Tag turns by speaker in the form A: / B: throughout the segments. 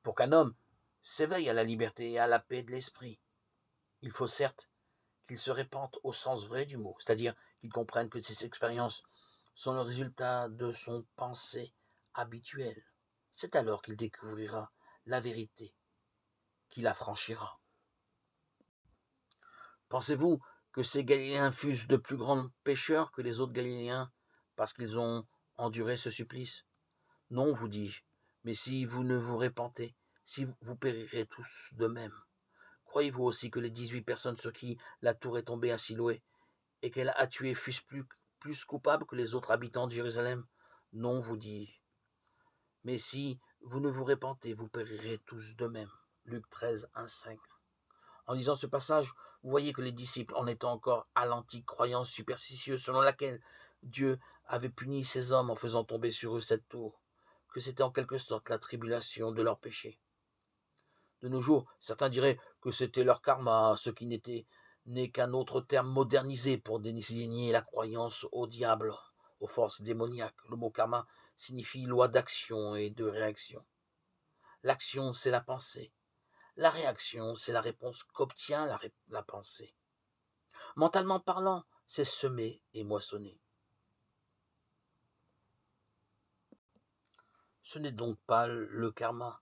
A: Pour qu'un homme s'éveille à la liberté et à la paix de l'esprit, il faut certes qu'il se répande au sens vrai du mot, c'est-à-dire qu'il comprenne que ses expériences sont le résultat de son pensée habituelle. C'est alors qu'il découvrira la vérité, qu'il affranchira. Pensez-vous que ces Galiléens fussent de plus grands pécheurs que les autres Galiléens parce qu'ils ont enduré ce supplice? Non, vous dis-je, mais si vous ne vous répentez, si vous périrez tous de même. Croyez-vous aussi que les 18 personnes sur qui la tour est tombée à Siloé et qu'elle a tué fussent plus coupables que les autres habitants de Jérusalem? Non, vous dis-je, mais si vous ne vous répentez, vous périrez tous de même. Luc 13, 1, 5. En lisant ce passage, vous voyez que les disciples, en étant encore à l'antique croyance superstitieuse selon laquelle Dieu avait puni ces hommes en faisant tomber sur eux cette tour, que c'était en quelque sorte la tribulation de leur péché. De nos jours, certains diraient que c'était leur karma, ce qui n'est qu'un autre terme modernisé pour désigner la croyance au diable, aux forces démoniaques. Le mot karma signifie loi d'action et de réaction. L'action, c'est la pensée. La réaction, c'est la réponse qu'obtient la pensée. Mentalement parlant, c'est semer et moissonner. Ce n'est donc pas le karma.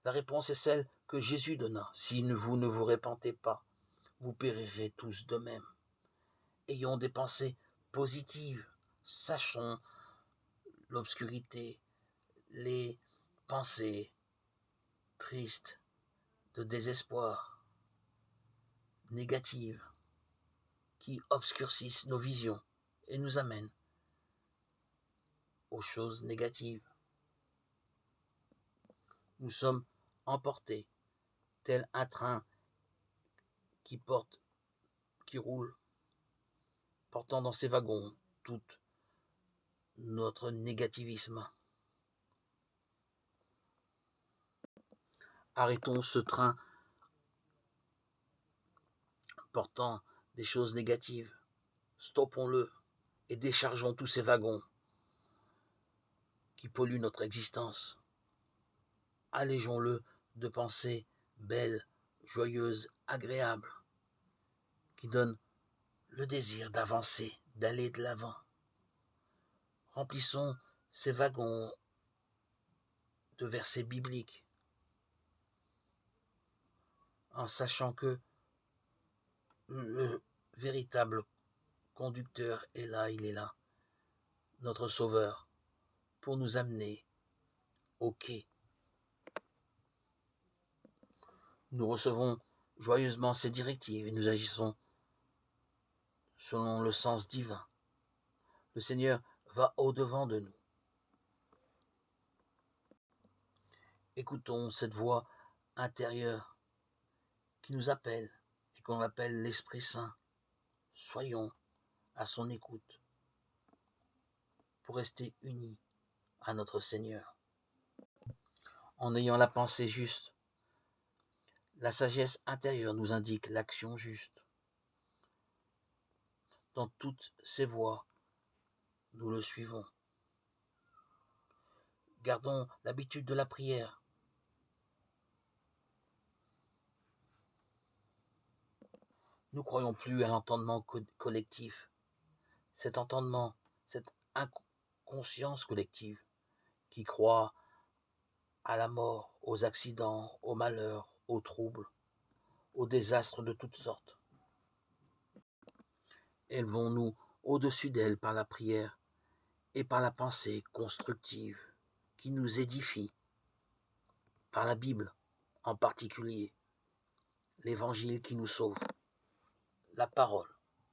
A: La réponse est celle que Jésus donna. Si vous ne vous répentez pas, vous périrez tous de même. Ayons des pensées positives. Sachons l'obscurité, les pensées tristes, de désespoir, négatives, qui obscurcissent nos visions et nous amènent aux choses négatives. Nous sommes emportés, tel un train qui roule, portant dans ses wagons tout notre négativisme. Arrêtons ce train portant des choses négatives. Stoppons-le et déchargeons tous ces wagons qui polluent notre existence. Allégeons-le de pensées belles, joyeuses, agréables, qui donnent le désir d'avancer, d'aller de l'avant. Remplissons ces wagons de versets bibliques, en sachant que le véritable conducteur est là, il est là, notre Sauveur, pour nous amener au quai. Nous recevons joyeusement ces directives et nous agissons selon le sens divin. Le Seigneur va au-devant de nous. Écoutons cette voix intérieure qui nous appelle et qu'on appelle l'Esprit Saint. Soyons à son écoute pour rester unis à notre Seigneur. En ayant la pensée juste, la sagesse intérieure nous indique l'action juste. Dans toutes ces voies, nous le suivons. Gardons l'habitude de la prière. Nous ne croyons plus à l'entendement collectif. Cet entendement, cette inconscience collective qui croit à la mort, aux accidents, aux malheurs, aux troubles, aux désastres de toutes sortes. Élevons-nous au-dessus d'elle par la prière et par la pensée constructive qui nous édifie, par la Bible en particulier, l'Évangile qui nous sauve, la parole.